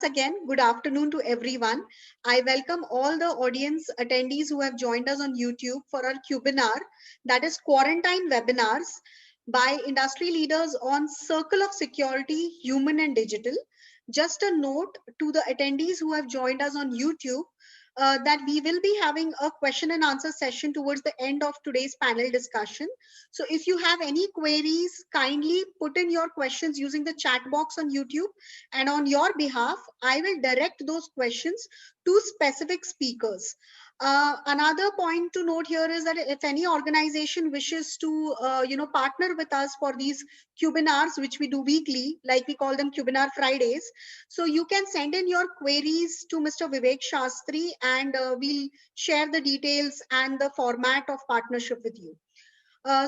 again, good afternoon to everyone. I welcome all the audience attendees who have joined us on YouTube for our webinar, that is quarantine webinars by industry leaders on Circle of Security, Human and Digital. Just a note to the attendees who have joined us on YouTube that we will be having a question and answer session towards the end of today's panel discussion. So if you have any queries, kindly put in your questions using the chat box on YouTube, and on your behalf, I will direct those questions to specific speakers. Another point to note here is that if any organization wishes to, partner with us for these webinars, which we do weekly, like we call them Webinar Fridays, so you can send in your queries to Mr. Vivek Shastri, and we'll share the details and the format of partnership with you.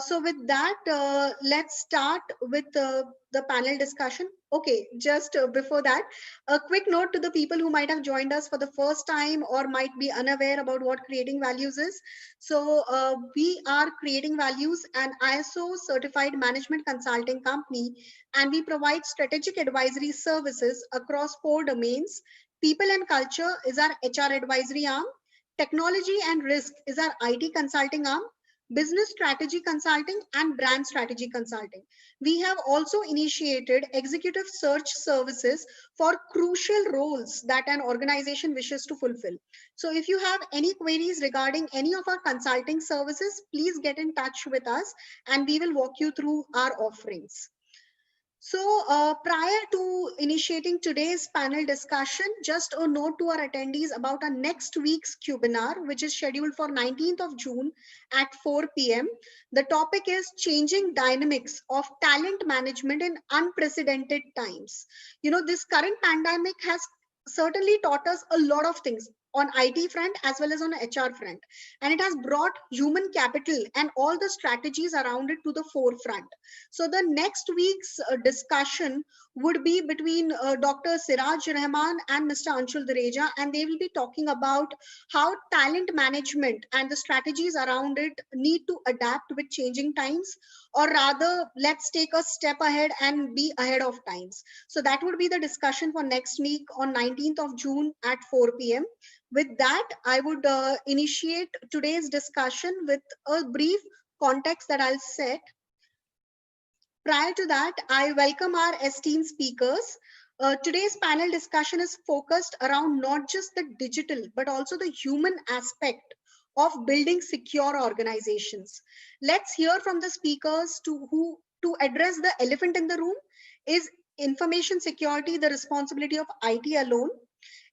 So with that, let's start with the panel discussion. Okay, just before that, a quick note to the people who might have joined us for the first time or might be unaware about what Creating Values is. So we are Creating Values, an ISO certified management consulting company, and we provide strategic advisory services across 4 domains. People and culture is our HR advisory arm. Technology and risk is our IT consulting arm. Business strategy consulting and brand strategy consulting. We have also initiated executive search services for crucial roles that an organization wishes to fulfill. So if you have any queries regarding any of our consulting services, please get in touch with us and we will walk you through our offerings. So prior to initiating today's panel discussion, just a note to our attendees about our next week's webinar, which is scheduled for 19th of June at 4 p.m. The topic is changing dynamics of talent management in unprecedented times. You know, this current pandemic has certainly taught us a lot of things on IT front as well as on HR front. And it has brought human capital and all the strategies around it to the forefront. So the next week's discussion would be between Dr. Siraj Rahman and Mr. Anshul Dureja, and they will be talking about how talent management and the strategies around it need to adapt with changing times, or rather, let's take a step ahead and be ahead of times. So that would be the discussion for next week on 19th of June at 4 p.m. With that, I would initiate today's discussion with a brief context that I'll set. Prior to that, I welcome our esteemed speakers. Today's panel discussion is focused around not just the digital, but also the human aspect of building secure organizations. Let's hear from the speakers to address the elephant in the room. Is information security the responsibility of IT alone?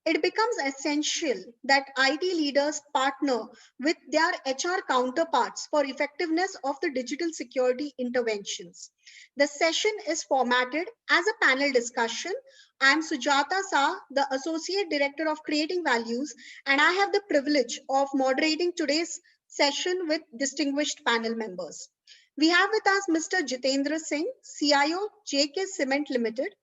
It becomes essential that IT leaders partner with their HR counterparts for effectiveness of the digital security interventions. The session is formatted as a panel discussion. I am Sujata Sa, the Associate Director of Creating Values, and I have the privilege of moderating today's session with distinguished panel members. We have with us Mr. Jitendra Singh, CIO, JK Cement Limited.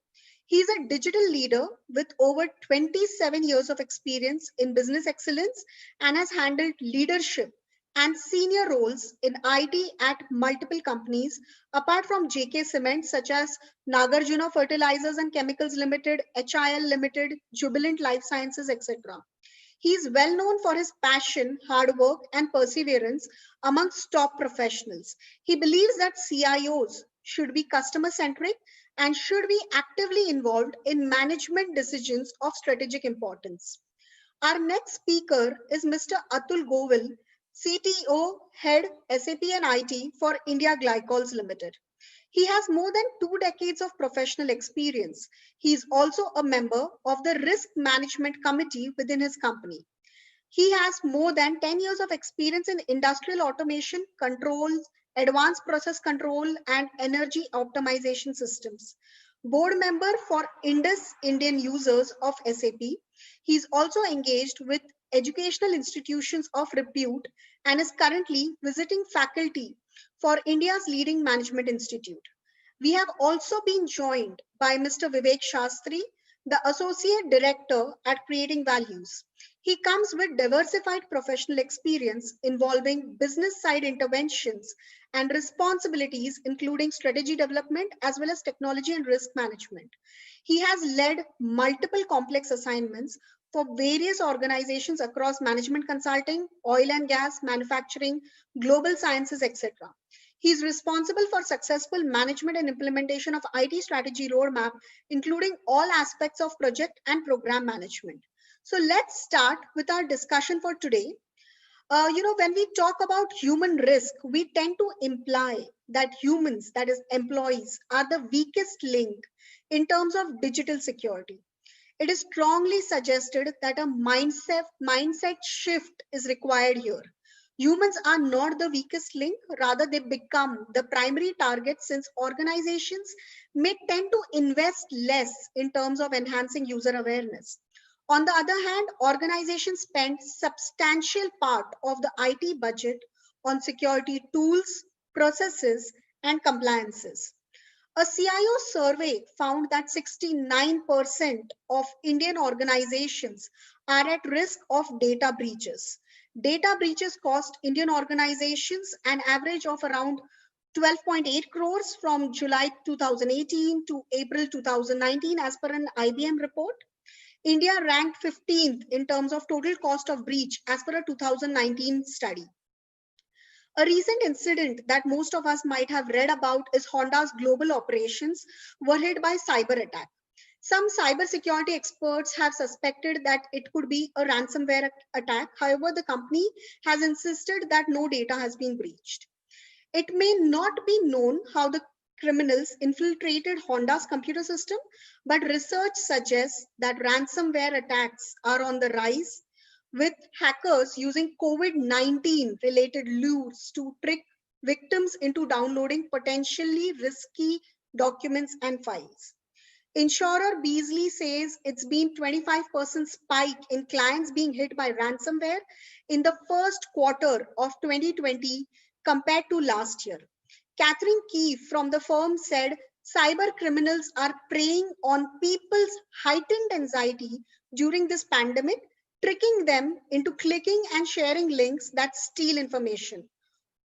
He is a digital leader with over 27 years of experience in business excellence and has handled leadership and senior roles in IT at multiple companies, apart from JK Cement, such as Nagarjuna Fertilizers and Chemicals Limited, HIL Limited, Jubilant Life Sciences, etc. He is well known for his passion, hard work, and perseverance amongst top professionals. He believes that CIOs should be customer centric and should be actively involved in management decisions of strategic importance. Our next speaker is Mr. Atul Govil, CTO, Head SAP and IT for India Glycols Limited. He has more than 2 decades of professional experience. He is also a member of the Risk Management Committee within his company. He has more than 10 years of experience in industrial automation, controls, advanced process control, and energy optimization systems. Board member for Indus Indian users of SAP. He is also engaged with educational institutions of repute and is currently visiting faculty for India's leading management institute. We have also been joined by Mr. Vivek Shastri, the Associate Director at Creating Values. He comes with diversified professional experience involving business side interventions and responsibilities, including strategy development as well as technology and risk management. He has led multiple complex assignments for various organizations across management consulting, oil and gas, manufacturing, global sciences, etc. He is responsible for successful management and implementation of IT strategy roadmap, including all aspects of project and program management. So let's start with our discussion for today. When we talk about human risk, we tend to imply that humans, that is employees, are the weakest link in terms of digital security. It is strongly suggested that a mindset shift is required here. Humans are not the weakest link, rather they become the primary target since organizations may tend to invest less in terms of enhancing user awareness. On the other hand, organizations spend substantial part of the IT budget on security tools, processes, and compliances. A CIO survey found that 69% of Indian organizations are at risk of data breaches. Data breaches cost Indian organizations an average of around 12.8 crores from July 2018 to April 2019 as per an IBM report. India ranked 15th in terms of total cost of breach as per a 2019 study. A recent incident that most of us might have read about is Honda's global operations were hit by cyber attack. Some cybersecurity experts have suspected that it could be a ransomware attack. However, the company has insisted that no data has been breached. It may not be known how the criminals infiltrated Honda's computer system, but research suggests that ransomware attacks are on the rise, with hackers using COVID-19 related lures to trick victims into downloading potentially risky documents and files. Insurer Beasley says it's been 25% spike in clients being hit by ransomware in the first quarter of 2020 compared to last year. Catherine Keefe from the firm said cyber criminals are preying on people's heightened anxiety during this pandemic, tricking them into clicking and sharing links that steal information.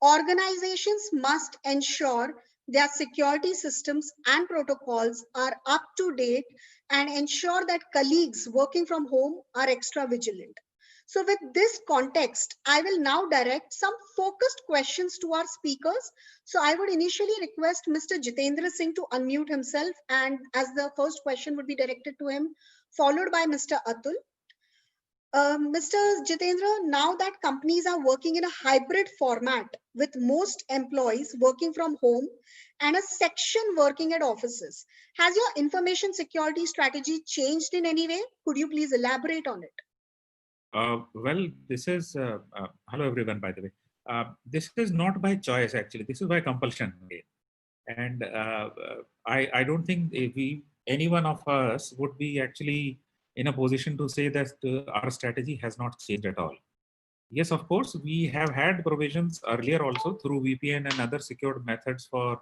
Organizations must ensure their security systems and protocols are up to date and ensure that colleagues working from home are extra vigilant. So with this context, I will now direct some focused questions to our speakers. So I would initially request Mr. Jitendra Singh to unmute himself, and as the first question would be directed to him, followed by Mr. Atul. Mr. Jitendra, now that companies are working in a hybrid format with most employees working from home and a section working at offices, has your information security strategy changed in any way? Could you please elaborate on it? Well, this is, hello everyone, by the way. This is not by choice, actually. This is by compulsion. And I don't think any one of us would be actually in a position to say that our strategy has not changed at all. Yes, of course, we have had provisions earlier also through VPN and other secured methods for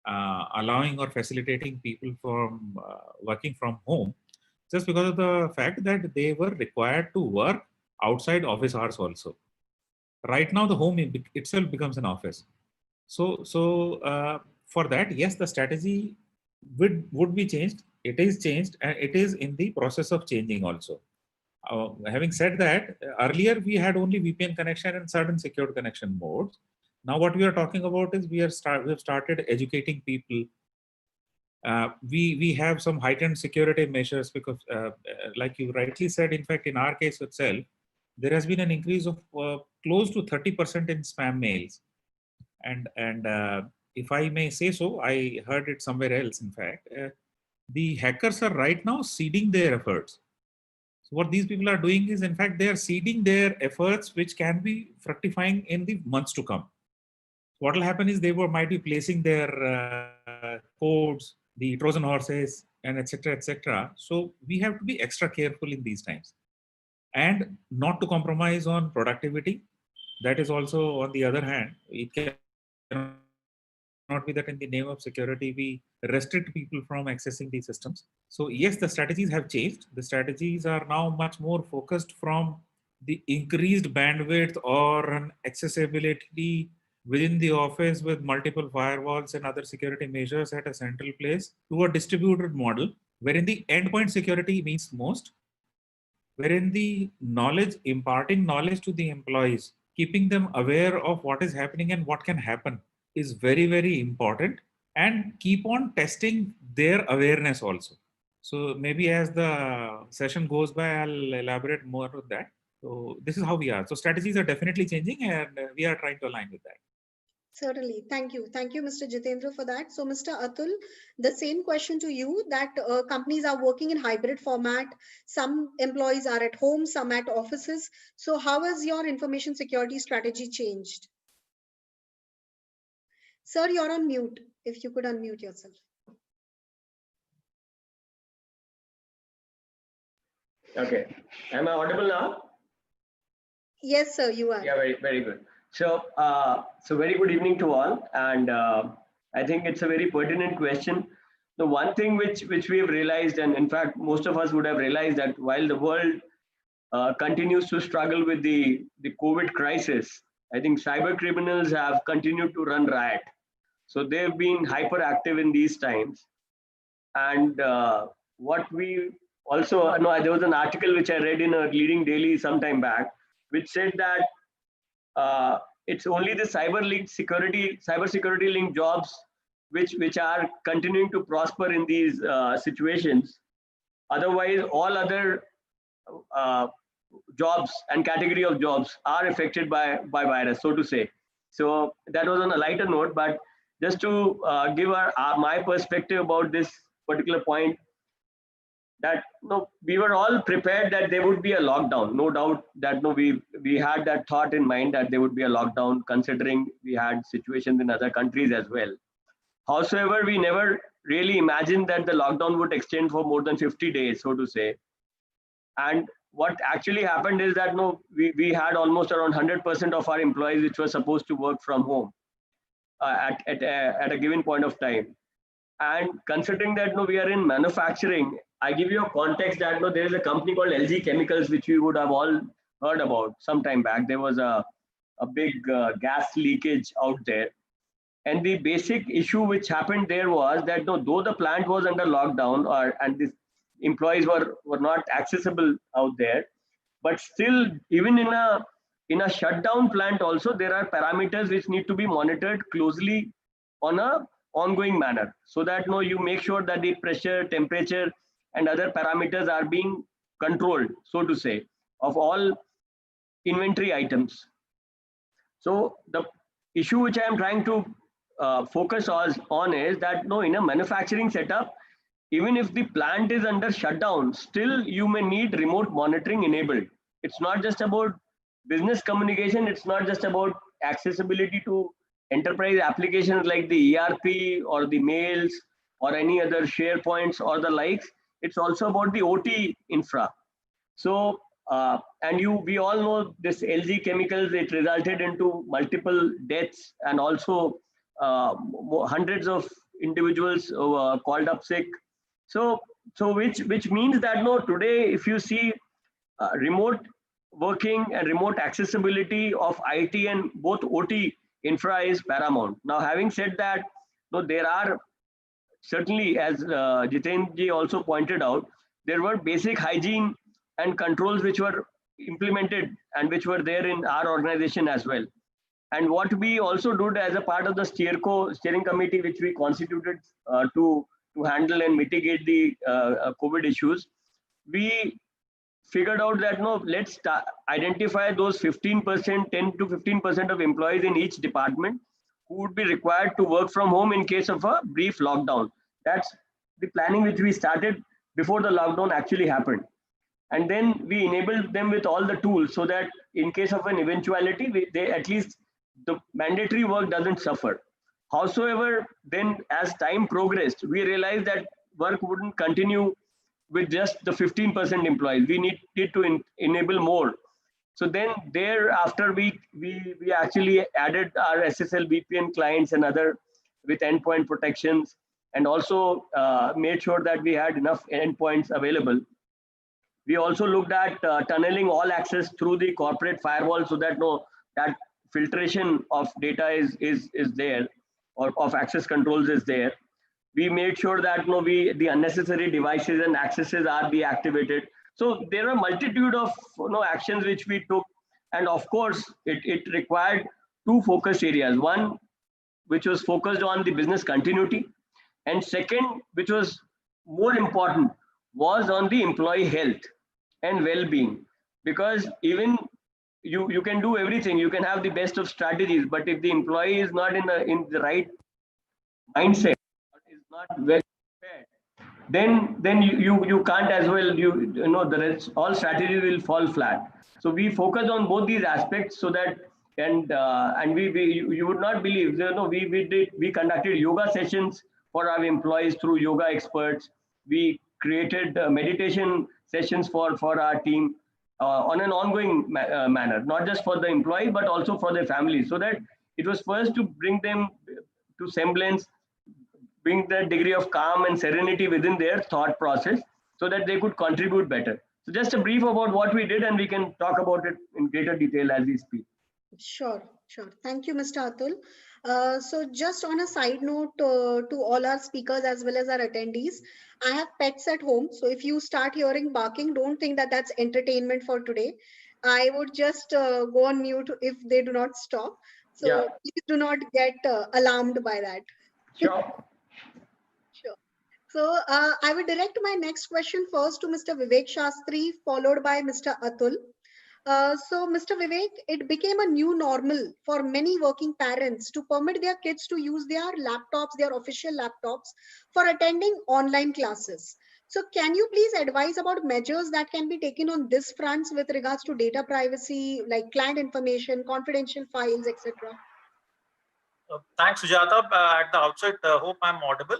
allowing or facilitating people from working from home, just because of the fact that they were required to work outside office hours also. Right now, the home itself becomes an office. So for that, yes, the strategy would be changed. It is changed, and it is in the process of changing also. Having said that, earlier we had only VPN connection and certain secured connection modes. Now what we are talking about is we have started educating people. We have some heightened security measures because, like you rightly said, in fact, in our case itself, there has been an increase of close to 30% in spam mails. And if I may say so, I heard it somewhere else. In fact, the hackers are right now seeding their efforts. So what these people are doing is, in fact, they are seeding their efforts, which can be fructifying in the months to come. What will happen is they might be placing their codes, the Trojan horses, and etc., etc. So we have to be extra careful in these times, and not to compromise on productivity. That is also, on the other hand, it cannot be that in the name of security we restrict people from accessing these systems. So yes, the strategies have changed. The strategies are now much more focused from the increased bandwidth or an accessibility within the office with multiple firewalls and other security measures at a central place to a distributed model, wherein the endpoint security means most, wherein the knowledge, imparting knowledge to the employees, keeping them aware of what is happening and what can happen is very, very important, and keep on testing their awareness also. So maybe as the session goes by, I'll elaborate more on that. So this is how we are. So strategies are definitely changing, and we are trying to align with that. Certainly. Thank you. Thank you, Mr. Jitendra, for that. So, Mr. Atul, the same question to you, that companies are working in hybrid format. Some employees are at home, some at offices. So how has your information security strategy changed? Sir, you're on mute. If you could unmute yourself. Okay. Am I audible now? Yes, sir, you are. Yeah, very good. So, very good evening to all, and I think it's a very pertinent question. The one thing which we have realized, and in fact most of us would have realized, that while the world continues to struggle with the COVID crisis, I think cyber criminals have continued to run riot. So they've been hyperactive in these times, and what we also know, there was an article which I read in a leading daily some time back, which said that it's only the cyber security linked jobs which are continuing to prosper in these situations. Otherwise, all other jobs and category of jobs are affected by virus, so to say. So that was on a lighter note, but just to give my perspective about this particular point, that we were all prepared that there would be a lockdown. No doubt that we had that thought in mind that there would be a lockdown, considering we had situations in other countries as well. However, we never really imagined that the lockdown would extend for more than 50 days, so to say. And what actually happened is that we had almost around 100% of our employees which were supposed to work from home at a given point of time. And considering that we are in manufacturing, I give you a context that there is a company called LG Chemicals, which we would have all heard about some time back. There was a big gas leakage out there. And the basic issue which happened there was that though the plant was under lockdown, and the employees were not accessible out there, but still, even in a shutdown plant also, there are parameters which need to be monitored closely on a ongoing manner, so that you make sure that the pressure, temperature, and other parameters are being controlled, so to say, of all inventory items. So the issue which I am trying to focus on is that in a manufacturing setup, even if the plant is under shutdown, still you may need remote monitoring enabled. It's not just about business communication, it's not just about accessibility to enterprise applications like the ERP or the mails or any other SharePoints or the likes. It's also about the OT infra. So, we all know this LG Chemicals, it resulted into multiple deaths, and also hundreds of individuals called up sick. So which means that today, if you see remote working and remote accessibility of IT and both OT infra is paramount. Now, having said that, there are certainly, as Jitendra ji also pointed out, there were basic hygiene and controls which were implemented and which were there in our organization as well. And what we also did as a part of the steering committee, which we constituted to handle and mitigate the COVID issues, we figured out that let's identify those 15%, 10 to 15% of employees in each department who would be required to work from home in case of a brief lockdown. That's the planning which we started before the lockdown actually happened. And then we enabled them with all the tools so that in case of an eventuality, they at least the mandatory work doesn't suffer. However, then as time progressed, we realized that work wouldn't continue with just the 15% employees. We needed to enable more. So then thereafter, we actually added our SSL VPN clients and other with endpoint protections, and also made sure that we had enough endpoints available. We also looked at tunneling all access through the corporate firewall, so that filtration of data is there, or of access controls is there. We made sure that the unnecessary devices and accesses are deactivated. So there are multitude of actions which we took, and of course it required two focused areas. One which was focused on the business continuity, and second, which was more important, was on the employee health and well-being. Because even you can do everything, you can have the best of strategies, but if the employee is not in the right mindset, is not well prepared, then you can't as well, you know the rest, all strategies will fall flat. So we focus on both these aspects, so that, and we you would not believe, we conducted yoga sessions for our employees through yoga experts. We created meditation sessions for our team, on an ongoing manner, not just for the employee but also for their families, so that it was first to bring them to semblance, bring that degree of calm and serenity within their thought process, so that they could contribute better. So just a brief about what we did, and we can talk about it in greater detail as we speak. Sure, sure. Thank you, Mr. Atul. So just on a side note, to all our speakers as well as our attendees, I have pets at home. So if you start hearing barking, don't think that that's entertainment for today. I would just go on mute if they do not stop. So Yeah. please do not get alarmed by that. Sure. Sure. So I will direct my next question first to Mr. Vivek Shastri, followed by Mr. Atul. So, Mr. Vivek, it became a new normal for many working parents to permit their kids to use their laptops, their official laptops, for attending online classes. So, can you please advise about measures that can be taken on this front with regards to data privacy, like client information, confidential files, etc.? Thanks, Sujata. At the outset, hope I'm audible.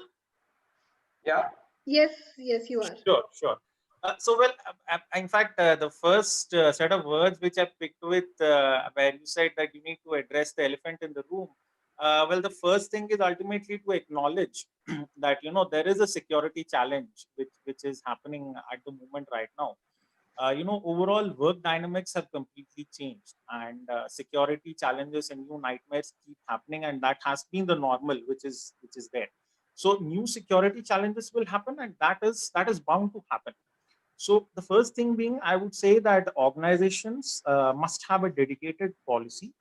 Yeah. Yes, yes, you are. Sure, sure. In fact, the first set of words which I picked with, where you said that you need to address the elephant in the room. Well, the first thing is ultimately to acknowledge that there is a security challenge which is happening at the moment right now. Overall work dynamics have completely changed, and security challenges and new nightmares keep happening, and that has been the normal, which is there. So new security challenges will happen, and that is bound to happen. So the first thing being, I would say that organizations must have a dedicated policy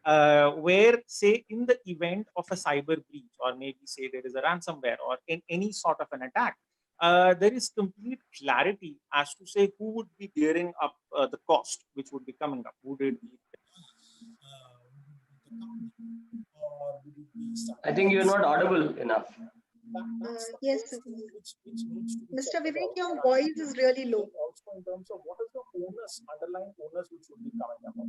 where, say, in the event of a cyber breach, or maybe say there is a ransomware or in any sort of an attack, there is complete clarity as to say who would be bearing up the cost which would be coming up. Would it be I think you're not audible enough. Yes, Mr. Vivek, your voice is really low. Also, in terms of what is the underlying onus which would be coming about.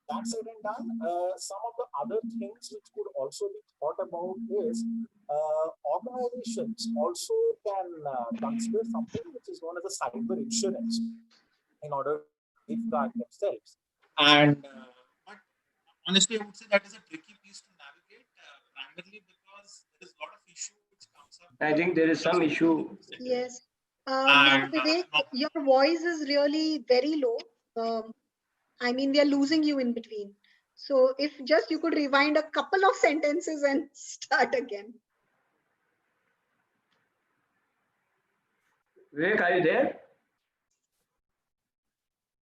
That said and done, some of the other things which could also be thought about is organizations also can consider something which is known as a cyber insurance in order to safeguard themselves. And but honestly, I would say that is a tricky piece to navigate, primarily because there is a lot of issue which comes up. I think there is some issue. Yes. Mr. Vivek, your voice is really very low. I mean, we are losing you in between. So if just you could rewind a couple of sentences and start again. Vivek, are you there?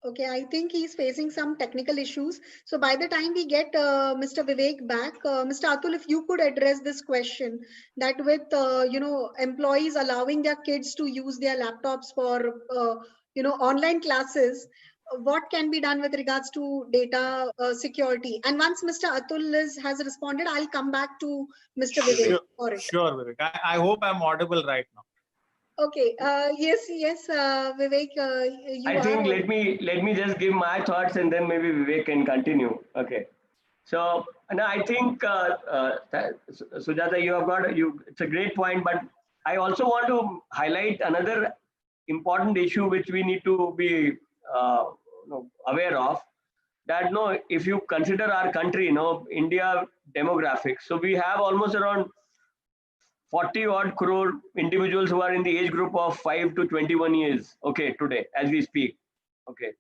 Okay, I think he's facing some technical issues. So by the time we get Mr. Vivek back, Mr. Atul, if you could address this question, that with employees allowing their kids to use their laptops for online classes, what can be done with regards to data security? And once Mr. Atul has responded, I'll come back to Mr. Vivek for it. Sure, Vivek. I hope I'm audible right now. Okay. Yes, Vivek. I think let me just give my thoughts, and then maybe Vivek can continue. Okay. So now I think Sujata, it's a great point, but I also want to highlight another important issue which we need to be aware of. That if you consider our country, India demographics, so we have almost around 40 odd crore individuals who are in the age group of 5 to 21 years. Okay, today as we speak. Okay,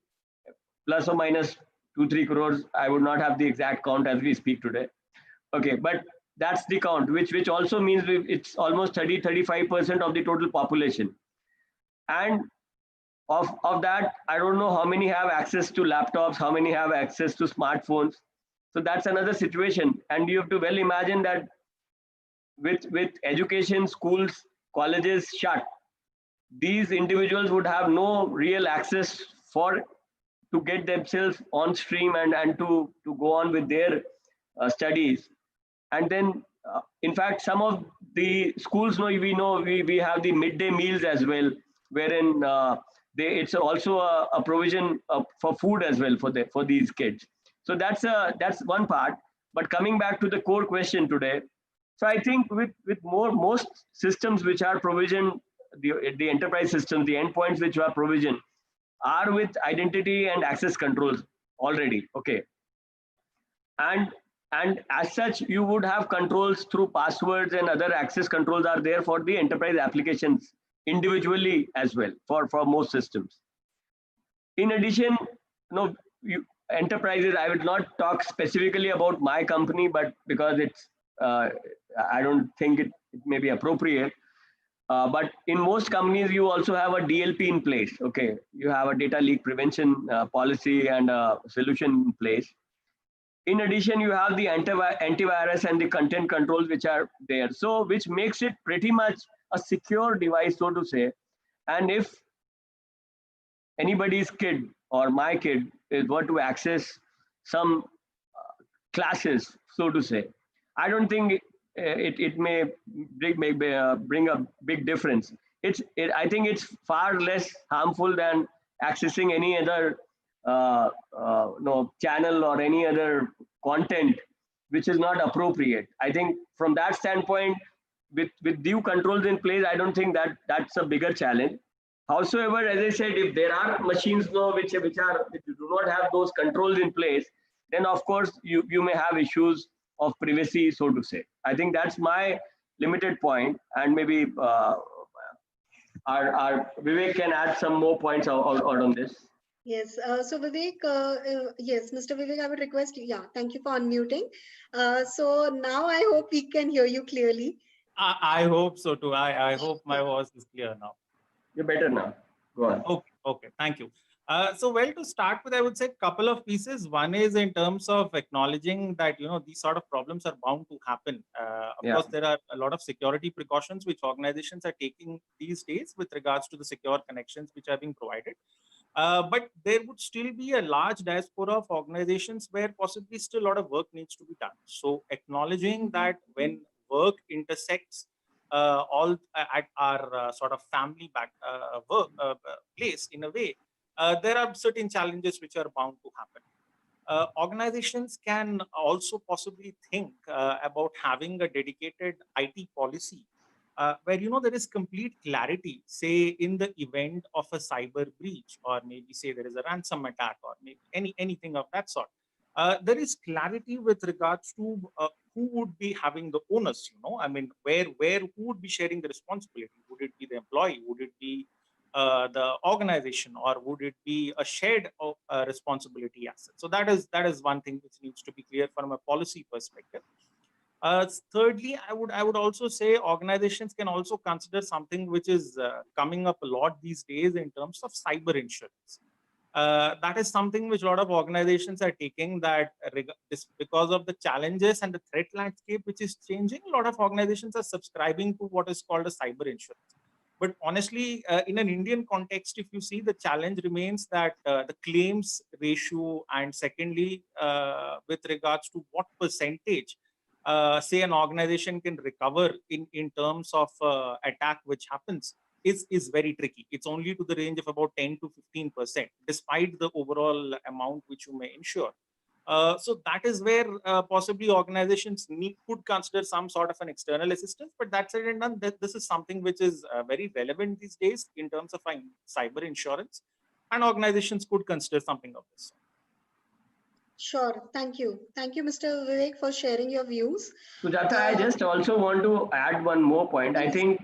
plus or minus 2-3 crores. I would not have the exact count as we speak today. Okay, but that's the count, which also means it's almost 30-35% of the total population. And of that, I don't know how many have access to laptops, how many have access to smartphones. So that's another situation. And you have to well imagine that with education, schools, colleges shut, these individuals would have no real access to get themselves on stream and to go on with their studies. And then in fact, some of the schools we have the midday meals as well, wherein it's also a provision for food as well for these kids. So that's one part. But coming back to the core question today, so I think with most systems which are provisioned, the enterprise systems, the endpoints which are provisioned are with identity and access controls already. Okay, and as such, you would have controls through passwords, and other access controls are there for the enterprise applications individually as well for most systems. In addition, enterprises, I will not talk specifically about my company, but because it's I don't think it may be appropriate. But in most companies, you also have a DLP in place. Okay, you have a data leak prevention policy and a solution in place. In addition, you have the antivirus and the content controls which are there. So which makes it pretty much a secure device, so to say. And if anybody's kid or my kid were to access some classes, so to say, I don't think it may bring a big difference. I think it's far less harmful than accessing any other channel or any other content which is not appropriate. I think from that standpoint, with due controls in place, I don't think that's a bigger challenge. Howsoever, as I said, if there are machines now which do not have those controls in place, then of course you may have issues of privacy, so to say. I think that's my limited point, and maybe our Vivek can add some more points out on this. Yes. So Vivek, yes, Mr. Vivek, I would request you. Yeah, thank you for unmuting. So now I hope we can hear you clearly. I hope so too. I hope my voice is clear now. You're better now. Go on. Okay. Thank you. So well, to start with, I would say a couple of pieces. One is in terms of acknowledging that these sort of problems are bound to happen. Of course, there are a lot of security precautions which organizations are taking these days with regards to the secure connections which are being provided. But there would still be a large diaspora of organizations where possibly still a lot of work needs to be done. So acknowledging that when work intersects all at our sort of family work place in a way, there are certain challenges which are bound to happen. Organizations can also possibly think about having a dedicated IT policy where there is complete clarity, say in the event of a cyber breach, or maybe say there is a ransom attack, or maybe anything of that sort. There is clarity with regards to who would be having the onus. I mean, who would be sharing the responsibility? Would it be the employee? Would it be the organization, or would it be a shared responsibility asset? So that is one thing which needs to be clear from a policy perspective. Thirdly, I would also say organizations can also consider something which is coming up a lot these days in terms of cyber insurance. That is something which a lot of organizations are taking, that because of the challenges and the threat landscape which is changing, a lot of organizations are subscribing to what is called a cyber insurance. But honestly, in an Indian context, if you see, the challenge remains that the claims ratio, and secondly, with regards to what percentage, say an organization can recover in terms of attack which happens, is very tricky. It's only to the range of about 10 to 15%, despite the overall amount which you may insure. So that is where possibly organizations could consider some sort of an external assistance. But that said and done, this is something which is very relevant these days in terms of cyber insurance, and organizations could consider something of this. Sure. Thank you. Thank you, Mr. Vivek, for sharing your views. Sujata, I just also want to add one more point. Yes. I think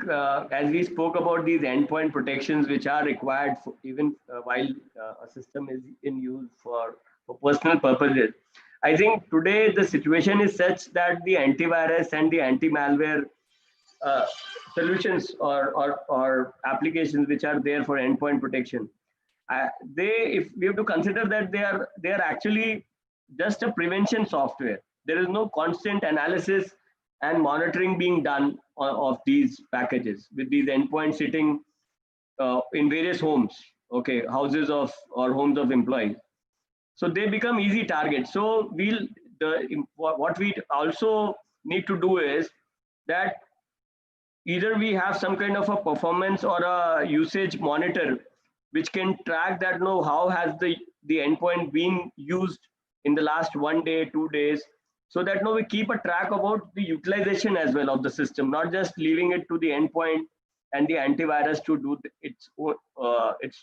as we spoke about these endpoint protections which are required even while a system is in use for for personal purposes. I think today the situation is such that the antivirus and the anti-malware uh, solutions or applications which are there for endpoint protection, if we have to consider that they are actually just a prevention software. There is no constant analysis and monitoring being done of these packages with these endpoints sitting in various homes, okay, houses of or homes of employees. So they become easy targets. So what we also need to do is that either we have some kind of a performance or a usage monitor which can track that, know how has the endpoint been used in the last 1 day, 2 days, so that we keep a track about the utilization as well of the system, not just leaving it to the endpoint and the antivirus to do its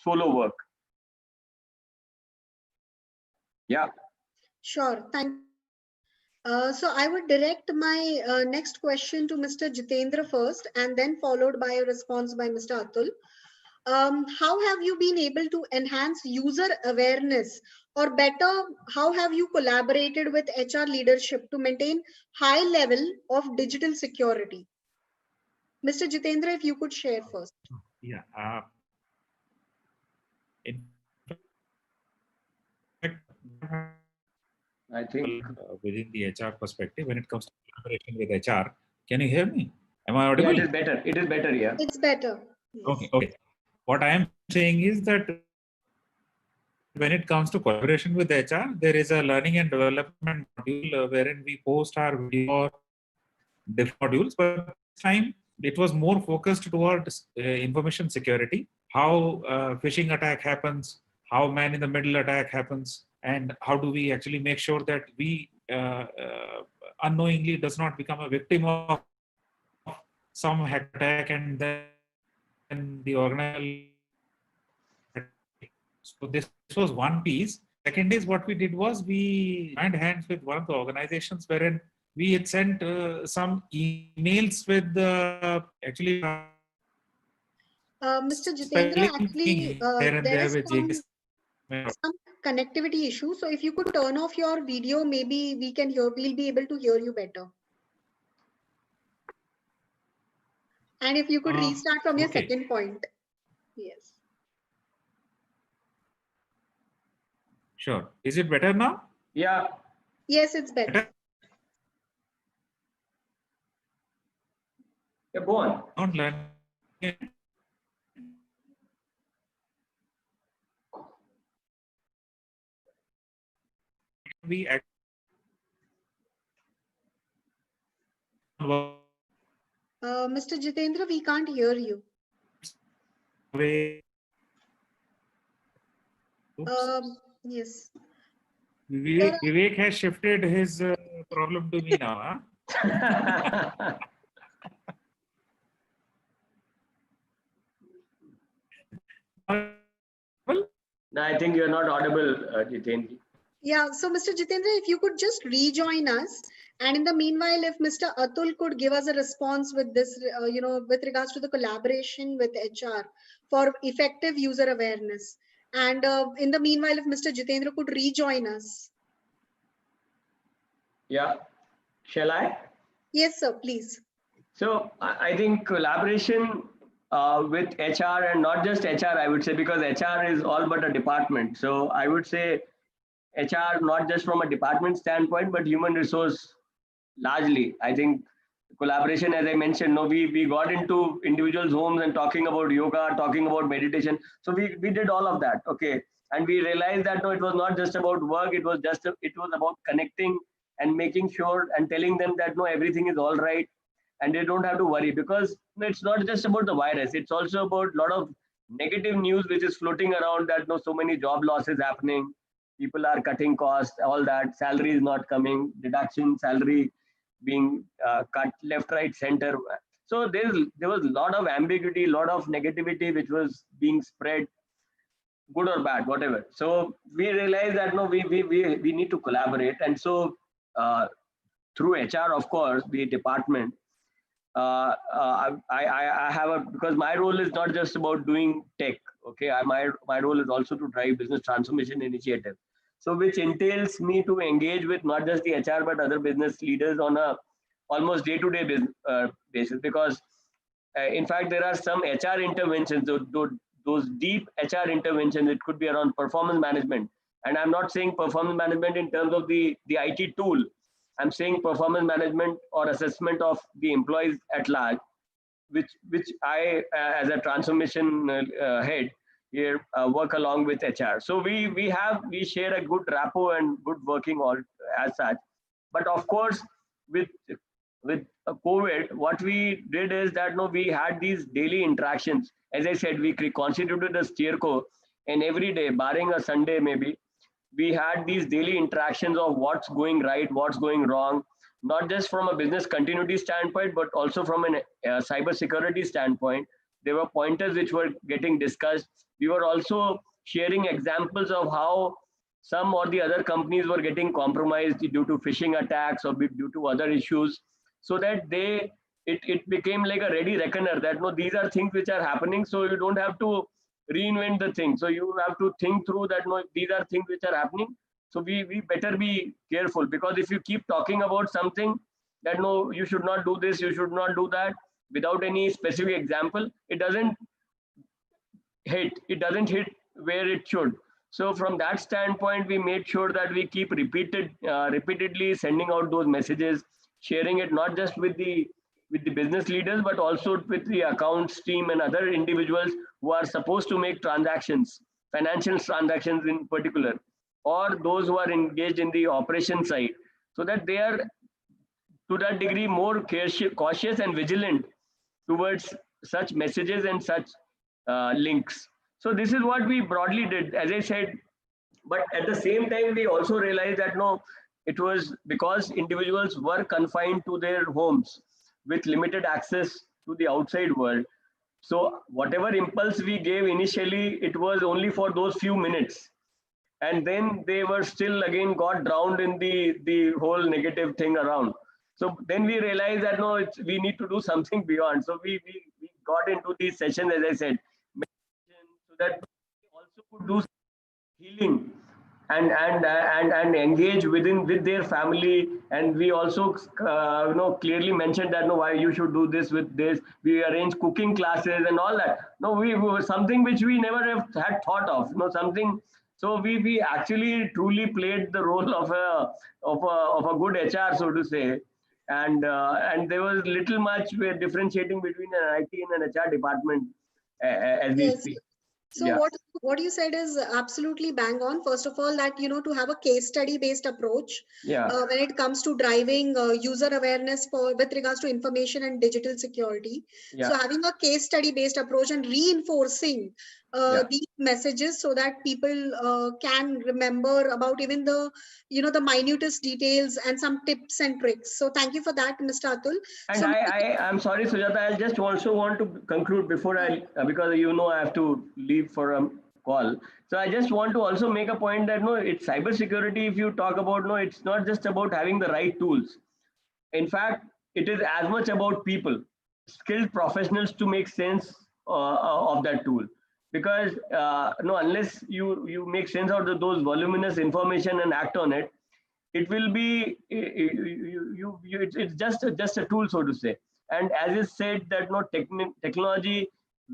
solo work. Yeah. Sure. Thank you. So I would direct my next question to Mr. Jitendra first, and then followed by a response by Mr. Atul. How have you been able to enhance user awareness, or better, how have you collaborated with HR leadership to maintain high level of digital security? Mr. Jitendra, if you could share first. Yeah. In fact, I think within the HR perspective, when it comes to collaboration with HR, can you hear me? Am I audible? yeah, it is better. It is better. Yeah. It's better. Yes. Okay. What I am saying is that when it comes to collaboration with HR, there is a learning and development module wherein we post our video or different modules, but this time it was more focused towards information security, how phishing attack happens, how man in the middle attack happens, and how do we actually make sure that we unknowingly does not become a victim of some hack attack and then the organization. So this was one piece. Second is what we did was we joined hands with one of the organizations wherein we had sent some emails with actually Mr. Jitendra, actually, there is JDS. some connectivity issue. So if you could turn off your video, maybe we'll be able to hear you better. And if you could restart from your okay. second point. Yes. Sure. Is it better now? Yeah. Yes, it's better. Yeah, go on. Don't learn. We Mr. Jitendra, we can't hear you. Yes. Vivek has shifted his problem to me now. Huh? No, I think you're not audible, Jitendra. Yeah, so Mr. Jitendra, if you could just rejoin us, and in the meanwhile, if Mr. Atul could give us a response with this, with regards to the collaboration with HR for effective user awareness. And in the meanwhile, if Mr. Jitendra could rejoin us. Yeah. Shall I? Yes, sir, please. So I think collaboration with HR, and not just HR, I would say, because HR is all but a department. So I would say HR, not just from a department standpoint, but human resource largely. I think collaboration, as I mentioned, we got into individuals' homes and talking about yoga, talking about meditation. So we did all of that. Okay. And we realized that it was not just about work, it was about connecting and making sure and telling them that everything is all right and they don't have to worry, because it's not just about the virus, it's also about a lot of negative news which is floating around, that so many job losses happening, people are cutting costs, all that, salary is not coming, deduction salary being cut left, right, center. So there was a lot of ambiguity, a lot of negativity which was being spread, good or bad, whatever. So we realized that we need to collaborate, and so through HR, of course, the department, I have because my role is not just about doing tech. Okay, my role is also to drive business transformation initiative. So which entails me to engage with not just the HR but other business leaders on a almost day-to-day basis, because in fact there are some HR interventions, those deep HR interventions. It could be around performance management, and I'm not saying performance management in terms of the IT tool. I'm saying performance management or assessment of the employees at large, which I as a transformation head here work along with HR. So we share a good rapport and good working all as such. But of course, with COVID, what we did is that no, we had these daily interactions. As I said, we constituted a steerco, and every day, barring a Sunday maybe, we had these daily interactions of what's going right, what's going wrong, not just from a business continuity standpoint, but also from a cyber security standpoint. There were pointers which were getting discussed. We were also sharing examples of how some or the other companies were getting compromised due to phishing attacks or due to other issues, so that it became like a ready reckoner that no, these are things which are happening, so you don't have to reinvent the thing. So you have to think through that no, these are things which are happening. So we better be careful, because if you keep talking about something that no, you should not do this, you should not do that, without any specific example, it doesn't hit where it should. So from that standpoint, we made sure that we keep repeatedly sending out those messages, sharing it not just with the business leaders, but also with the accounts team and other individuals who are supposed to make transactions, financial transactions in particular, or those who are engaged in the operation side, so that they are to that degree more cautious and vigilant towards such messages and such links. So this is what we broadly did, as I said. But at the same time, we also realized that no, it was because individuals were confined to their homes with limited access to the outside world. So whatever impulse we gave initially, it was only for those few minutes, and then they were still again got drowned in the whole negative thing around. So then we realized that no, we need to do something beyond. So we got into these sessions, as I said, so that we also could do healing and engage with their family. And we also clearly mentioned that no, why you should do this with this. We arrange cooking classes and all that. No, we were something which we never have had thought of, something. So we actually truly played the role of a good HR, so to say. And there was little much differentiating between an IT and an HR department as we Yes. speak. So Yeah. what you said is absolutely bang on. First of all, that to have a case study based approach Yeah. when it comes to driving user awareness with regards to information and digital security. Yeah. So having a case study based approach and reinforcing these messages so that people can remember about even the the minutest details and some tips and tricks. So thank you for that, Mr. Atul. And So I'm sorry, Sujata, I'll just also want to conclude before because I have to leave for a call. So I just want to also make a point that no, it's cybersecurity. If you talk about no, it's not just about having the right tools. In fact, it is as much about people, skilled professionals to make sense of that tool. Because no, unless you make sense out of those voluminous information and act on it, it will be it's just a tool, so to say. And as is said that no, technology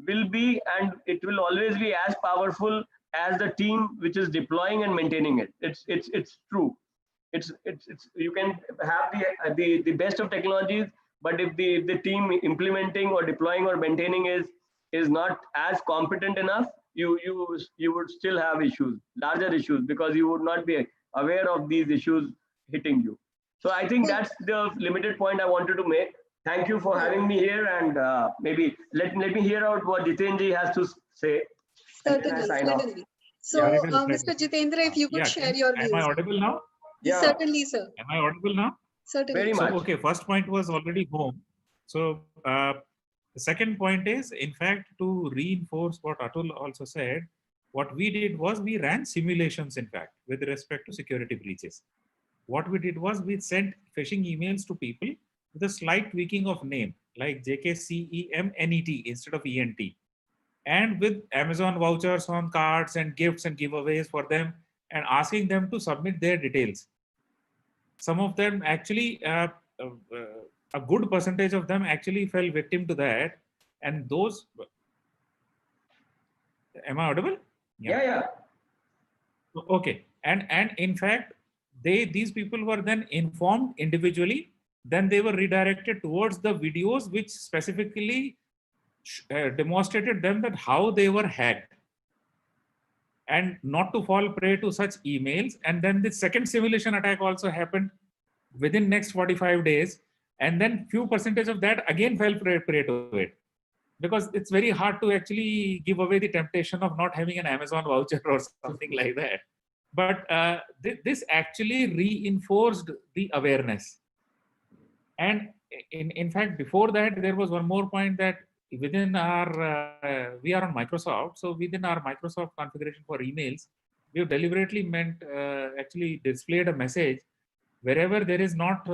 will be, and it will always be as powerful as the team which is deploying and maintaining it. It's true. It's you can have the best of technologies, but if the team implementing or deploying or maintaining is not as competent enough, you would still have issues, larger issues, because you would not be aware of these issues hitting you. So I think that's the limited point I wanted to make. Thank you for having me here, and maybe let me hear out what Jitenji has to say. Certainly. So, Mr. Jitendra, if you could share your views. Am I audible now? Yeah. Certainly, sir. Am I audible now? Certainly. Very much. So, okay, first point was already home. So the second point is, in fact, to reinforce what Atul also said, what we did was we ran simulations, in fact, with respect to security breaches. What we did was we sent phishing emails to people with a slight tweaking of name, like JKCEMNET instead of ENT. And with Amazon vouchers on cards and gifts and giveaways for them, and asking them to submit their details. Some of them actually, a good percentage of them actually fell victim to that. And those, am I audible? Yeah. Okay. And in fact, these people were then informed individually. Then they were redirected towards the videos which specifically demonstrated them that how they were hacked, and not to fall prey to such emails. And then the second simulation attack also happened within next 45 days. And then few percentage of that again fell prey to it. Because it's very hard to actually give away the temptation of not having an Amazon voucher or something like that. But this actually reinforced the awareness. And in fact, before that, there was one more point that within our, we are on Microsoft. So within our Microsoft configuration for emails, we have deliberately actually displayed a message wherever there is not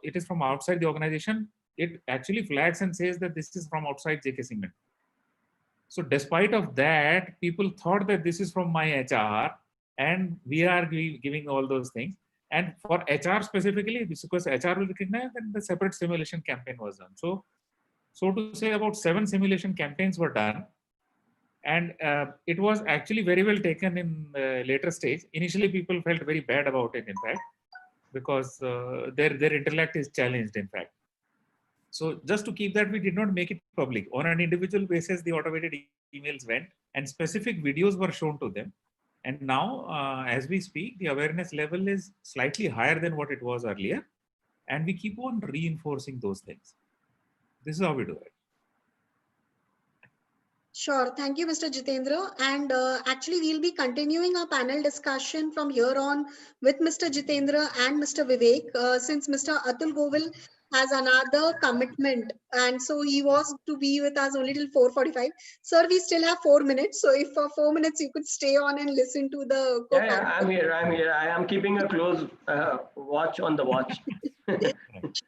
it is from outside the organization, it actually flags and says that this is from outside JK Cement. So despite of that, people thought that this is from my HR, and we are giving all those things. And for HR specifically, because HR will recognize, then the separate simulation campaign was done. So to say, about 7 simulation campaigns were done. And it was actually very well taken in later stage. Initially, people felt very bad about it, in fact, because their intellect is challenged, in fact. So just to keep that, we did not make it public. On an individual basis, the automated emails went and specific videos were shown to them. And now, as we speak, the awareness level is slightly higher than what it was earlier. And we keep on reinforcing those things. This is how we do it. Sure. Thank you, Mr. Jitendra. And actually, we'll be continuing our panel discussion from here on with Mr. Jitendra and Mr. Vivek, since Mr. Atul Govil has another commitment. And so he was to be with us only till 4:45. Sir, we still have 4 minutes. So if for 4 minutes you could stay on and listen to the Yeah, I'm here. I am keeping a close watch on the watch.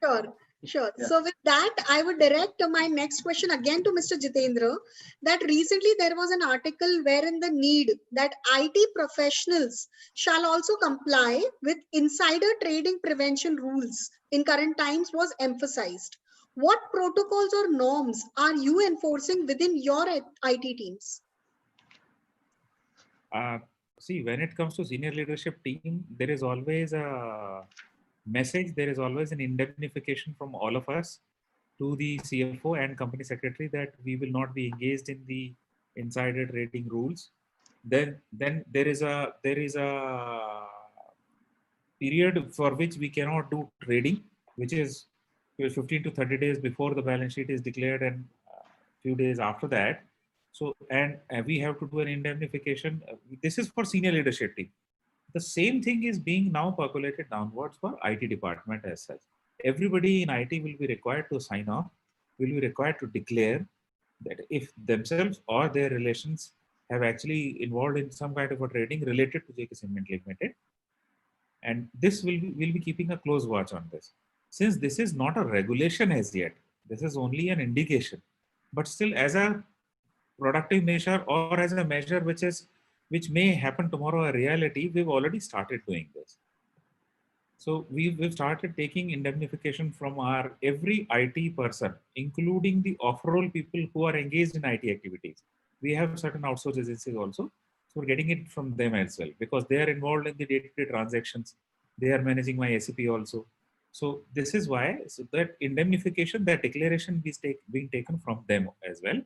Sure. Yeah. So with that, I would direct my next question again to Mr. Jitendra, that recently there was an article wherein the need that IT professionals shall also comply with insider trading prevention rules in current times was emphasized. What protocols or norms are you enforcing within your IT teams? See, when it comes to senior leadership team, there is always a message, there is always an indemnification from all of us to the CFO and company secretary that we will not be engaged in the insider trading rules. Then there is a period for which we cannot do trading, which is 15 to 30 days before the balance sheet is declared and a few days after that. So, and we have to do an indemnification. This is for senior leadership team. The same thing is being now percolated downwards for IT department as such. Everybody in IT will be required to sign off, will be required to declare that if themselves or their relations have actually involved in some kind of a trading related to JK Cement Limited. And this will be keeping a close watch on this. Since this is not a regulation as yet, this is only an indication. But still, as a productive measure or as a measure which may happen tomorrow a reality, we've already started doing this. So we've started taking indemnification from our every IT person, including the off-roll people who are engaged in IT activities. We have certain outsourced agencies also. So we're getting it from them as well, because they are involved in the day-to-day transactions. They are managing my SAP also. So this is why, so that indemnification, that declaration is being taken from them as well.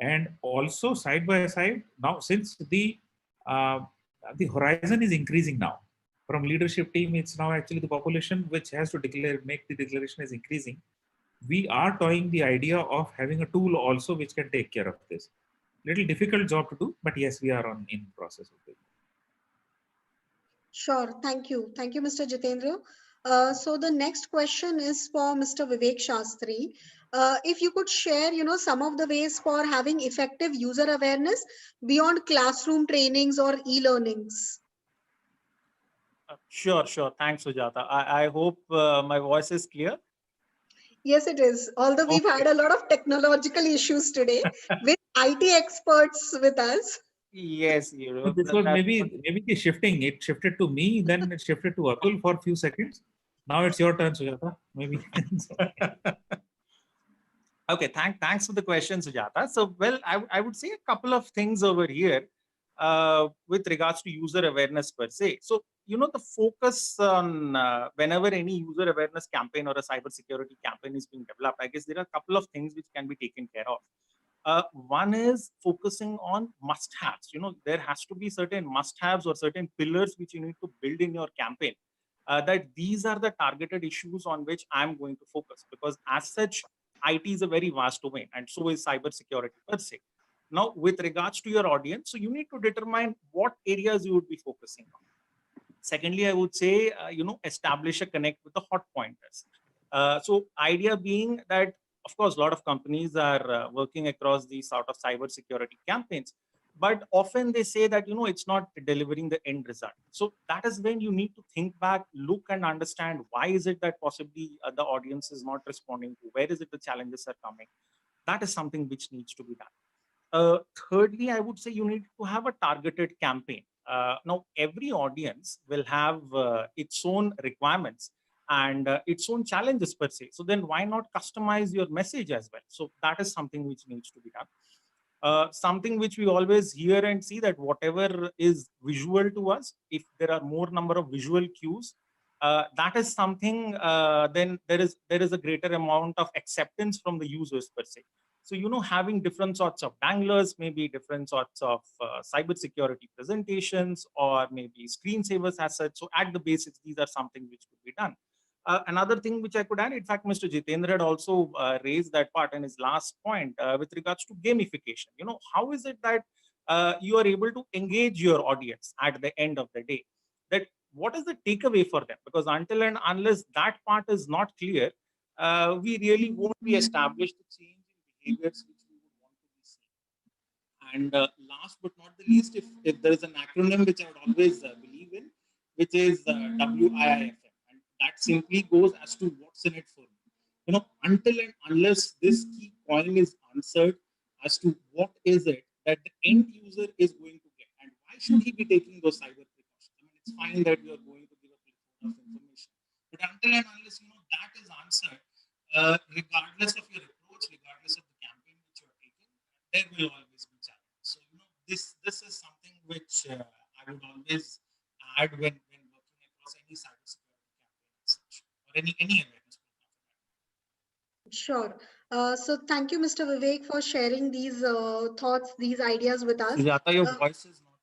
And also side by side, now since the horizon is increasing now, from leadership team, it's now actually the population which has to make the declaration is increasing. We are toying the idea of having a tool also which can take care of this. Little difficult job to do, but yes, we are in process of it. Sure. Thank you. Thank you, Mr. Jitendra. So the next question is for Mr. Vivek Shastri. If you could share, some of the ways for having effective user awareness beyond classroom trainings or e-learnings. Sure. Thanks, Sujata. I hope my voice is clear. Yes, it is. Although we've had a lot of technological issues today with IT experts with us. Yes, you know, This was maybe the shifting. It shifted to me, then it shifted to Atul for a few seconds. Now it's your turn, Sujata. Maybe. Okay, thanks for the question, Sujata. So, well, I would say a couple of things over here with regards to user awareness per se. So, you know, the focus on whenever any user awareness campaign or a cybersecurity campaign is being developed, I guess there are a couple of things which can be taken care of. One is focusing on must-haves. You know, there has to be certain must-haves or certain pillars which you need to build in your campaign. That these are the targeted issues on which I'm going to focus, because as such, IT is a very vast domain, and so is cybersecurity per se. Now, with regards to your audience, so you need to determine what areas you would be focusing on. Secondly, I would say, you know, establish a connect with the hot pointers. So idea being that, of course, a lot of companies are working across these sort of cybersecurity campaigns, but often they say that, you know, it's not delivering the end result. So that is when you need to think back, look and understand why is it that possibly the audience is not responding to, where is it the challenges are coming. That is something which needs to be done. Thirdly, I would say you need to have a targeted campaign. Now, every audience will have its own requirements and its own challenges per se. So then why not customize your message as well? So that is something which needs to be done. Something which we always hear and see, that whatever is visual to us, if there are more number of visual cues, that is something, then there is a greater amount of acceptance from the users per se. So, you know, having different sorts of danglers, maybe different sorts of cybersecurity presentations, or maybe screensavers as such. So at the basics, these are something which could be done. Another thing which I could add, in fact, Mr. Jitendra had also raised that part in his last point with regards to gamification. You know, how is it that you are able to engage your audience at the end of the day? That what is the takeaway for them? Because until and unless that part is not clear, we really won't be established the change in behaviors which we would want to be seeing. And last but not the least, if there is an acronym which I would always believe in, which is WIIFM, and that simply goes as to what's in it for me. You know, until and unless this key coin is answered as to what is it that the end user is going to get, and why should he be taking those cyber precautions? I mean, it's fine that you are going to give a plethora of information, but until and unless, you know, that is answered, regardless of your approach, regardless of the campaign which you are taking, there will always be challenges. So, you know, this is something which I would always add when working across any cybersecurity campaign as such, or any awareness program. Sure. So thank you, Mr. Vivek, for sharing these thoughts, these ideas with us. Sujata, your voice is not.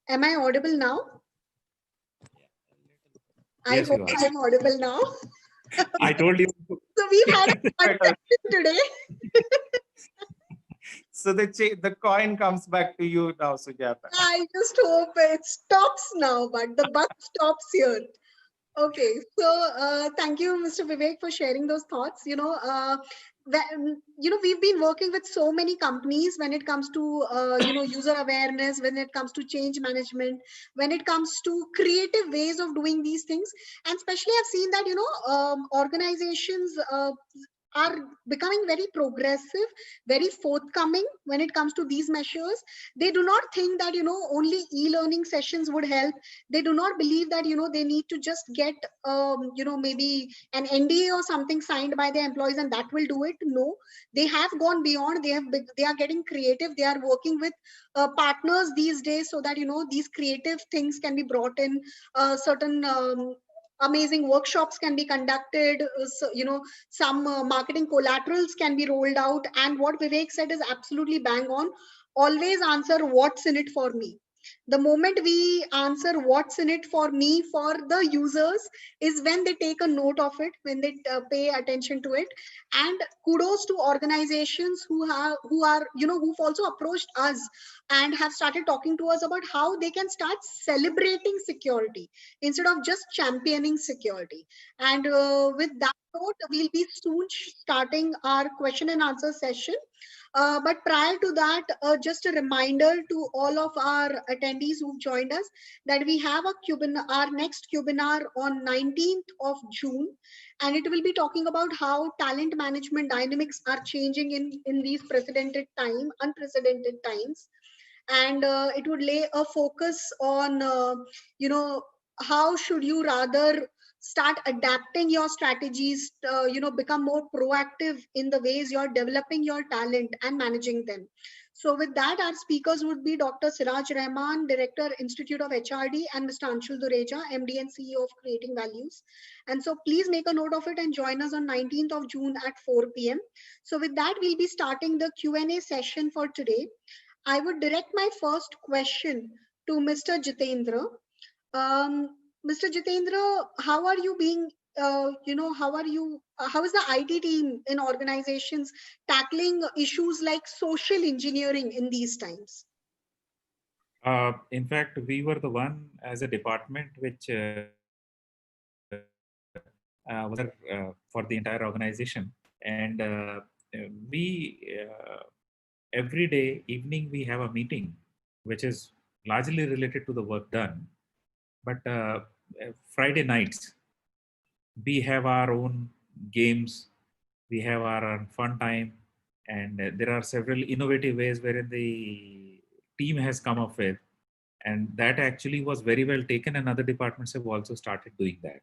Am I audible now? I Yes, hope you are. I'm audible now. I told you. So we've had a fun session today. So the coin comes back to you now, Sujata. I just hope it stops now, but the buck stops here. Okay, so thank you, Mr. Vivek, for sharing those thoughts. We've been working with so many companies when it comes to user awareness, when it comes to change management, when it comes to creative ways of doing these things, and especially I've seen that organizations are becoming very progressive, very forthcoming when it comes to these measures. They do not think that only e-learning sessions would help. They do not believe that they need to just get maybe an NDA or something signed by their employees and that will do it. No, they have gone beyond. They are getting creative. They are working with partners these days so that these creative things can be brought in. Certain amazing workshops can be conducted. Some marketing collaterals can be rolled out, and what Vivek said is absolutely bang on. Always answer what's in it for me. The moment we answer what's in it for me for the users is when they take a note of it, when they pay attention to it. And kudos to organizations who've also approached us and have started talking to us about how they can start celebrating security instead of just championing security. And with that note, we'll be soon starting our question and answer session. But prior to that, just a reminder to all of our attendees who've joined us that we have our next webinar on 19th of June, and it will be talking about how talent management dynamics are changing in these unprecedented times. and it would lay a focus on, how should you rather start adapting your strategies, become more proactive in the ways you're developing your talent and managing them. So with that, our speakers would be Dr. Siraj Rahman, Director, Institute of HRD, and Mr. Anshul Dureja, MD and CEO of Creating Values. And so please make a note of it and join us on 19th of June at 4 p.m. So with that, we'll be starting the Q&A session for today. I would direct my first question to Mr. Jitendra. Mr. Jitendra, how are you being, how is the IT team in organizations tackling issues like social engineering in these times? In fact, we were the one as a department which was for the entire organization. And we, every day evening, we have a meeting, which is largely related to the work done. But Friday nights, we have our own games, we have our own fun time, and there are several innovative ways wherein the team has come up with, and that actually was very well taken, and other departments have also started doing that.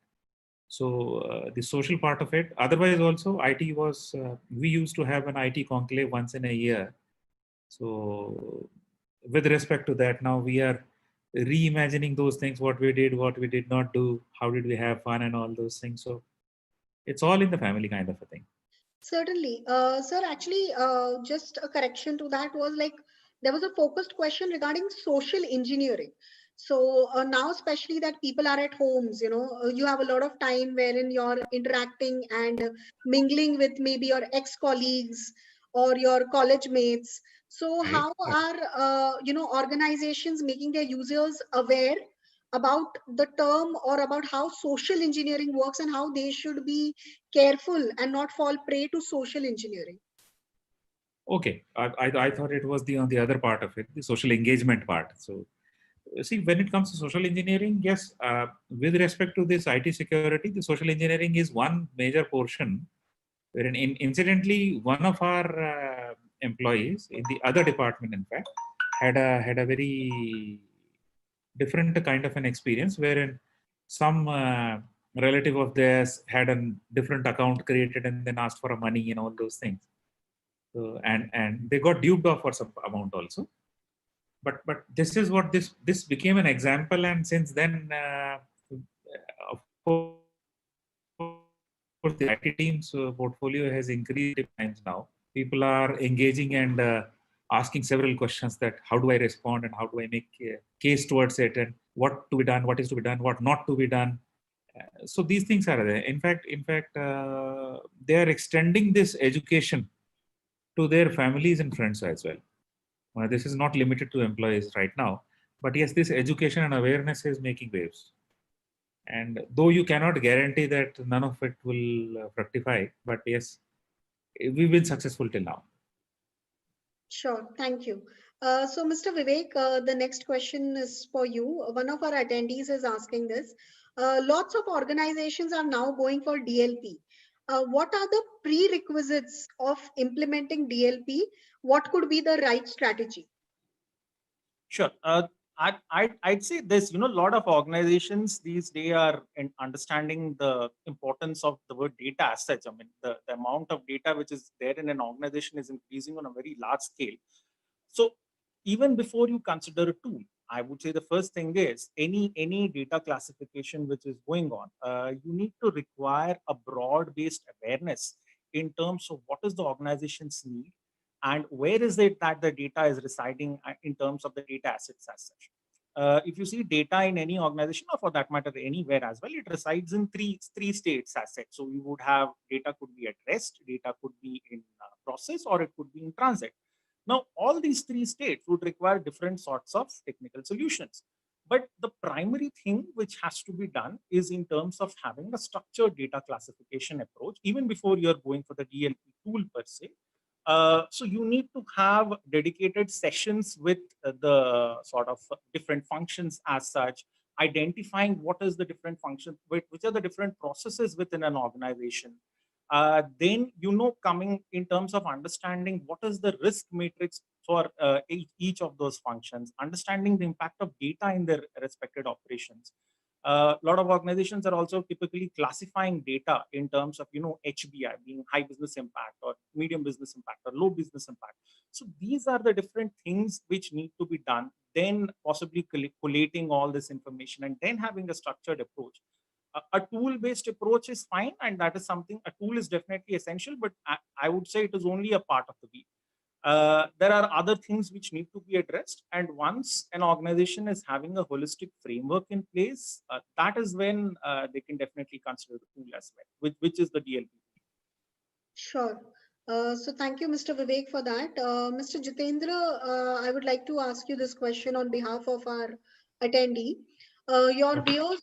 So the social part of it, otherwise also IT was, we used to have an IT conclave once in a year. So with respect to that, now we are reimagining those things, what we did not do, how did we have fun and all those things. So it's all in the family kind of a thing. Certainly. Sir, actually, just a correction to that was like, there was a focused question regarding social engineering. So now, especially that people are at homes, you have a lot of time wherein you're interacting and mingling with maybe your ex-colleagues or your college mates. So Right. how are, organizations making their users aware about the term or about how social engineering works and how they should be careful and not fall prey to social engineering? Okay, I thought it was the on the other part of it, the social engagement part. So see, when it comes to social engineering, yes, with respect to this IT security, the social engineering is one major portion. Wherein, incidentally, one of our employees in the other department, in fact, had a very different kind of an experience, wherein some relative of theirs had a different account created and then asked for a money and all those things. So, and they got duped off for some amount also. But this is what this became an example, and since then, of course, the IT team's portfolio has increased times now. People are engaging and asking several questions that how do I respond and how do I make a case towards it, and what to be done, what is to be done, what not to be done. So these things are there. In fact, they are extending this education to their families and friends as well. This is not limited to employees right now, but yes, this education and awareness is making waves. And though you cannot guarantee that none of it will fructify, but yes, we've been successful till now. Sure, thank you. So, Mr. Vivek, the next question is for you. One of our attendees is asking this. Lots of organizations are now going for DLP. What are the prerequisites of implementing DLP? What could be the right strategy? Sure. I'd say this, a lot of organizations these days are understanding the importance of the word data as such. I mean, the amount of data which is there in an organization is increasing on a very large scale. So even before you consider a tool, I would say the first thing is any data classification which is going on, you need to require a broad-based awareness in terms of what is the organization's need and where is it that the data is residing in terms of the data assets as such. If you see data in any organization, or for that matter anywhere as well, it resides in three states as such. So you would have data could be at rest, data could be in process, or it could be in transit. Now, all these three states would require different sorts of technical solutions. But the primary thing which has to be done is in terms of having a structured data classification approach, even before you're going for the DLP tool per se. So you need to have dedicated sessions with the sort of different functions as such, identifying what is the different function, which are the different processes within an organization. then, coming in terms of understanding what is the risk matrix for each of those functions, understanding the impact of data in their respective operations. A lot of organizations are also typically classifying data in terms of, HBI being high business impact or medium business impact or low business impact. So these are the different things which need to be done, then possibly collating all this information and then having a structured approach. A tool-based approach is fine, and that is something, a tool is definitely essential, but I would say it is only a part of the wheel. There are other things which need to be addressed, and once an organization is having a holistic framework in place, that is when they can definitely consider the tool as well, which is the DLP. Sure. So thank you, Mr. Vivek, for that. Mr. Jitendra, I would like to ask you this question on behalf of our attendee. Your views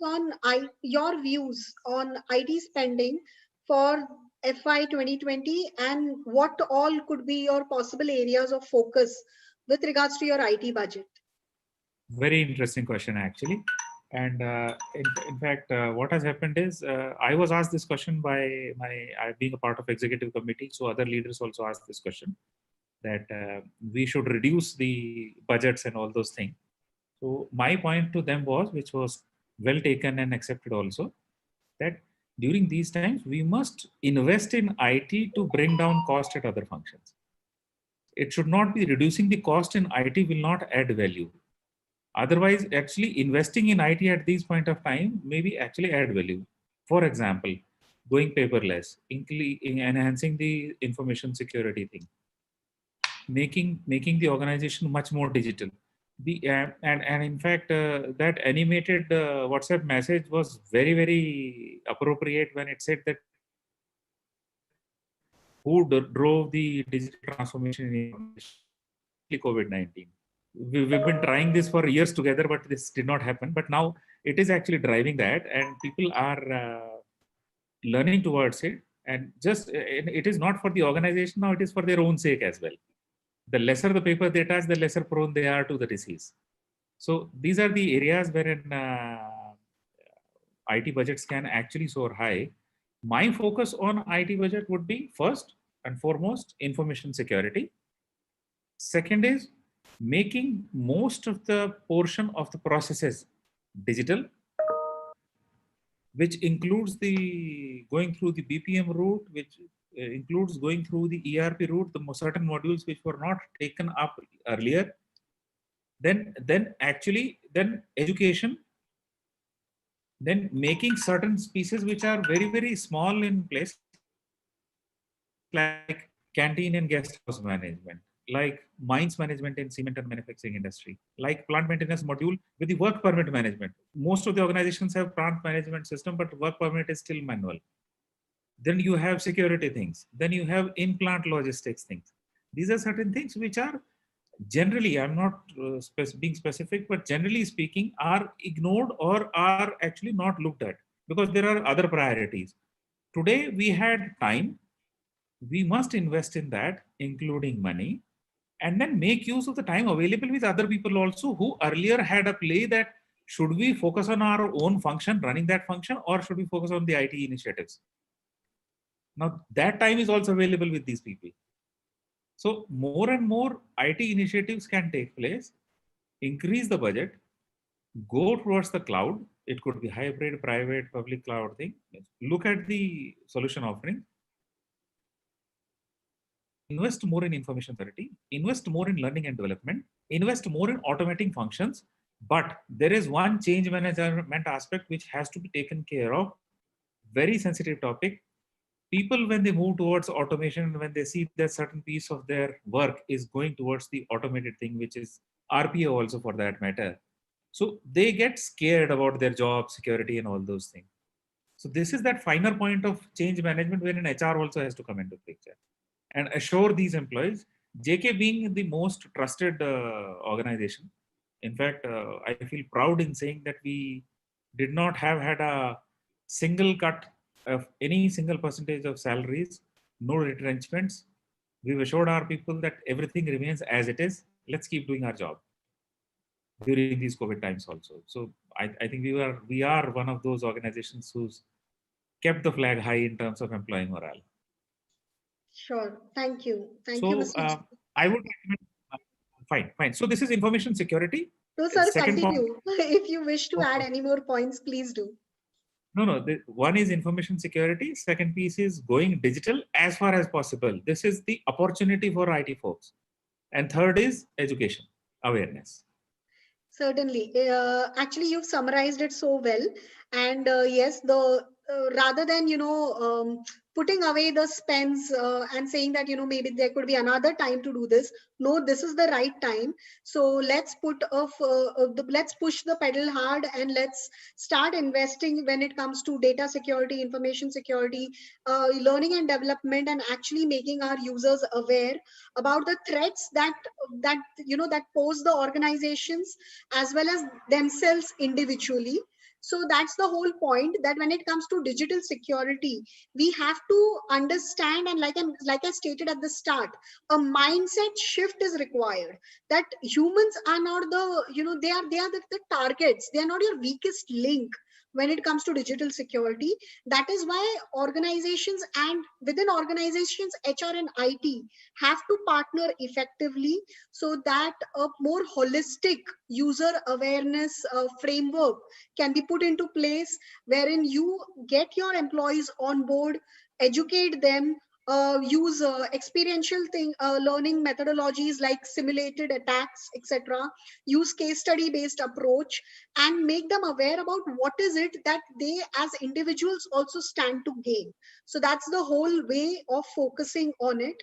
on IT spending for FY 2020, and what all could be your possible areas of focus with regards to your IT budget? Very interesting question, actually. And in fact, what has happened is I was asked this question by being a part of executive committee. So other leaders also asked this question, that we should reduce the budgets and all those things. So my point to them was, which was well taken and accepted also, that during these times, we must invest in IT to bring down cost at other functions. It should not be reducing the cost in IT will not add value. Otherwise, actually investing in IT at this point of time maybe actually add value. For example, going paperless, enhancing the information security thing, making the organization much more digital. And in fact, that animated WhatsApp message was very, very appropriate when it said that who drove the digital transformation in COVID-19. We've been trying this for years together, but this did not happen. But now it is actually driving that, and people are learning towards it. And just it is not for the organization now; it is for their own sake as well. The lesser the paper they touch, the lesser prone they are to the disease. So these are the areas wherein IT budgets can actually soar high. My focus on IT budget would be, first and foremost, information security. Second is making most of the portion of the processes digital, which includes the going through the BPM route, which includes going through the ERP route, the certain modules which were not taken up earlier. Then education, then making certain pieces which are very, very small in place, like canteen and guest house management, like mines management in cement and manufacturing industry, like plant maintenance module with the work permit management. Most of the organizations have plant management system, but work permit is still manual. Then you have security things. Then you have in-plant logistics things. These are certain things which are generally, I'm not being specific, but generally speaking, are ignored or are actually not looked at because there are other priorities. Today, we had time. We must invest in that, including money, and then make use of the time available with other people also who earlier had a play that should we focus on our own function, running that function, or should we focus on the IT initiatives? Now, that time is also available with these people. So more and more IT initiatives can take place, increase the budget, go towards the cloud. It could be hybrid, private, public cloud thing. Look at the solution offering. Invest more in information security, invest more in learning and development, invest more in automating functions. But there is one change management aspect which has to be taken care of. Very sensitive topic. People, when they move towards automation, when they see that certain piece of their work is going towards the automated thing, which is RPO also for that matter. So they get scared about their job security and all those things. So this is that finer point of change management wherein HR also has to come into picture and assure these employees. JK being the most trusted organization. In fact, I feel proud in saying that we did not have had a single cut of any single percentage of salaries, no retrenchments. We've assured our people that everything remains as it is. Let's keep doing our job during these COVID times also. So I think we are one of those organizations who's kept the flag high in terms of employee morale. Sure. Thank you. Thank you, So Mr. I would recommend, fine. So this is information security. No, sir, Second point. continue. If you wish to add Okay. any more points, please do. No. One is information security. Second piece is going digital as far as possible. This is the opportunity for IT folks. And third is education, awareness. Certainly. Actually, you've summarized it so well. And yes, the rather than putting away the spends and saying that maybe there could be another time to do this. No, this is the right time. So let's let's push the pedal hard and let's start investing when it comes to data security, information security, learning and development, and actually making our users aware about the threats that pose the organizations as well as themselves individually. So that's the whole point, that when it comes to digital security, we have to understand, and like I stated at the start, a mindset shift is required. That humans are not they are the targets. They are not your weakest link when it comes to digital security. That is why organizations, and within organizations, HR and IT have to partner effectively, so that a more holistic user awareness framework can be put into place, wherein you get your employees on board, educate them, use experiential learning methodologies like simulated attacks, etc. Use case study based approach, and make them aware about what is it that they as individuals also stand to gain. So that's the whole way of focusing on it.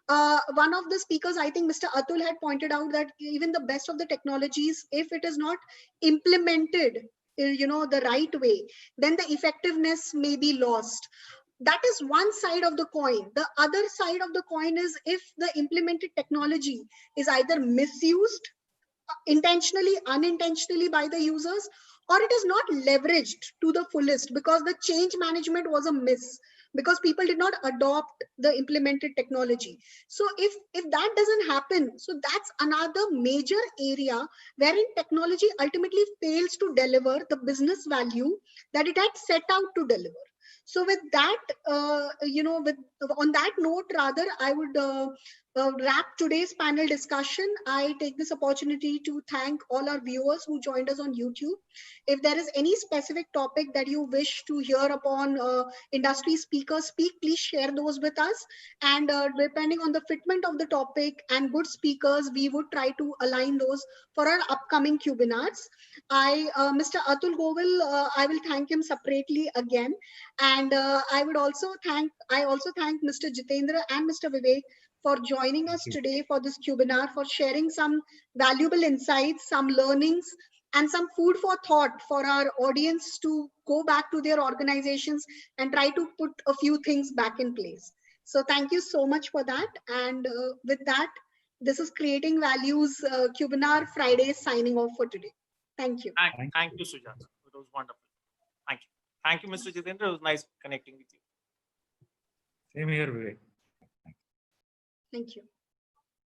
One of the speakers, I think Mr. Atul, had pointed out that even the best of the technologies, if it is not implemented the right way, then the effectiveness may be lost. That is one side of the coin. The other side of the coin is if the implemented technology is either misused intentionally, unintentionally by the users, or it is not leveraged to the fullest because the change management was a miss, because people did not adopt the implemented technology. So if that doesn't happen, so that's another major area wherein technology ultimately fails to deliver the business value that it had set out to deliver. So with that, on that note, rather, I would wrap today's panel discussion. I take this opportunity to thank all our viewers who joined us on YouTube. If there is any specific topic that you wish to hear upon industry speakers speak, please share those with us. And depending on the fitment of the topic and good speakers, we would try to align those for our upcoming Cubinars. Mr. Atul Govil, I will thank him separately again. And I also thank Mr. Jitendra and Mr. Vivek for joining us today for this Cubinar, for sharing some valuable insights, some learnings, and some food for thought for our audience to go back to their organizations and try to put a few things back in place. So thank you so much for that. And with that, this is Creating Values Cubinar Friday signing off for today. Thank you. Thank you, Sujata. It was wonderful. Thank you. Thank you, Mr. Jitendra. It was nice connecting with you. Same here, Vivek. Thank you.